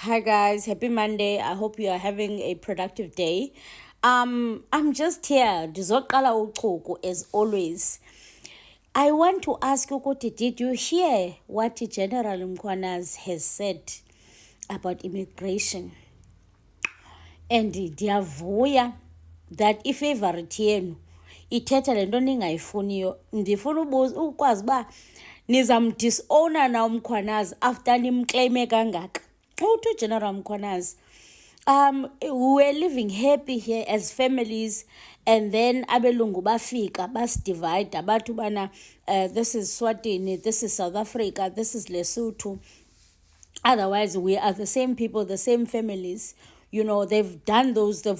Hi guys, happy Monday. I hope you are having a productive day. I'm just here, ndizoqala uchuku as always. I want to ask you, did you hear what General Mkhwanazi has said about immigration? And ndiyavuya that ifavorite yenu ithetha le nto ningayifuniyo. Ndifuna ukwazi uba nizamdisowna na uMkhwanazi after nimclaime kangaka. To General Mkhwanazi, we were living happy here as families, and then abelungu bafika divide abantu bana this is Swatini, this is South Africa, this is Lesotho. Otherwise we are the same people, the same families. You know, they've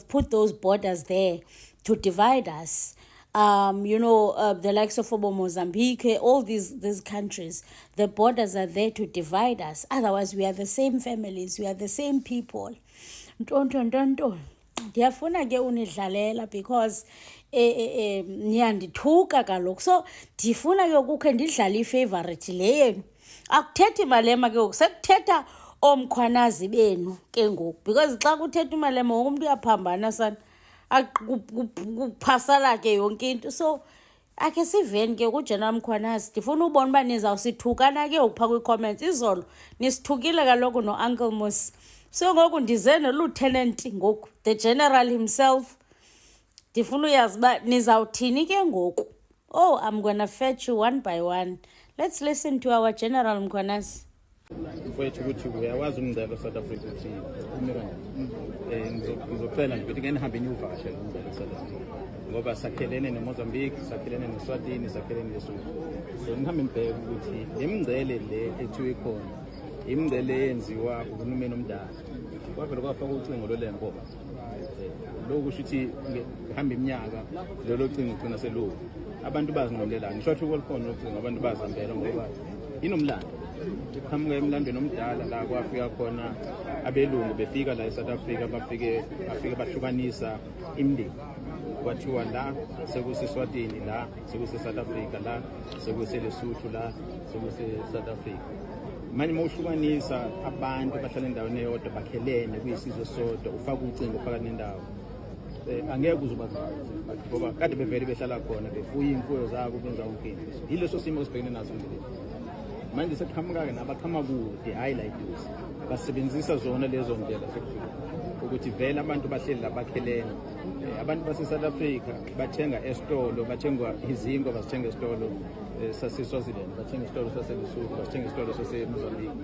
put those borders there to divide us. The likes of Mozambique, all these countries, the borders are there to divide us. Otherwise, we are the same families, we are the same people. Ndiyafuna ke unidlalela because niyandithuka kaloku. So ndifuna ke ukukhe ndidlale ifavorite le yenu. Akuthethi Malema ke ngoku, sekuthetha oMkhwanazi benu ke ngoku, because xa kuthetha uMalema wonke umuntu uyaphambana sana. Kuphasala ke yonke into. So akhe siveni ke kuGeneral Mkhwanazi, ndifuna ubona uba nizawusithukana ke ukupha kwi-comments. Izolo nisithukile kaloku no-Uncle Musi. So ngoku ndize no-Lieutenant ngoku, the general himself. Ndifuna uyazi uba nizawuthini ke ngoku. Oh, I'm gonna fetch you one by one. Let's listen to our General Mkhwanazi. Mfowethu ukuthi uyawazi umngcele South Africa ukuthi ume kanjani. Ngizocela ngithi ke nihambe niyuvakashela umngcele South Africa ngoba sakhelene neMozambique, sakhelene neSwatini, sakhelene neSotho. So nihambe nibheke ukuthi imingcele le ethiwe khona imingcele eyenziwa uhulumeni omdala. Kwavele kwafaka ucingo lolemboba. Lokho kusho ukuthi ngihamba iminyaka lelo cingo ugcina seloku. Abantu bazinqolela ngisho ukuthi ukukhona ucingo abantu bazihambela ngoba inomlando. Iqhamuka emlandweni omdala la kwafika khona abelungu befika la eSouth Africa bafike bahlukanisa imindeni. Kwathiwa la sekuseSwatini, la sekuseSouth Africa, la sekuseLesotho, la sekuseSouth Africa. Manje mawuhlukanisa abantu bahlala endaweni eyodwa bakhelene kuyisizwe sodwa ufaka ucingo phakathi nendawo. Angeke uzobazazi ngoba kade bevele behlala khona befuya imfuyo zabo benza unkini. Yileso simo esibhekene naso endleleni. Manje seqhamuka-ke nabaqhama kude hayi like this basebenzisa zona lezo ndlela sokufika ukuthi vele abantu bahleli labakhelene. Abantu base-South Africa bathenga esitolo, bathenga izinto bazithenga esitolo sase-Swaziland, bathenga esitolo sase-Lesotho, bathenga esitolo sase-Mozambique.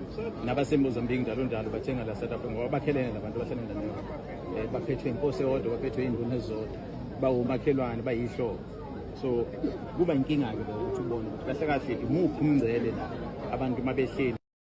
Nabase-Mozambique njalo bathenga la South Africa ngoba bakhelene labantu bahlala endaweni. Baphethwe inkosi eyodwa, baphethwe iy'nduna ezodwa, bawumakhelwane bayihlobo. So kuba inkinga-ke lo ukuthi ubone ukuthi kahle kahle imuphi umngcele la abantu mabehleli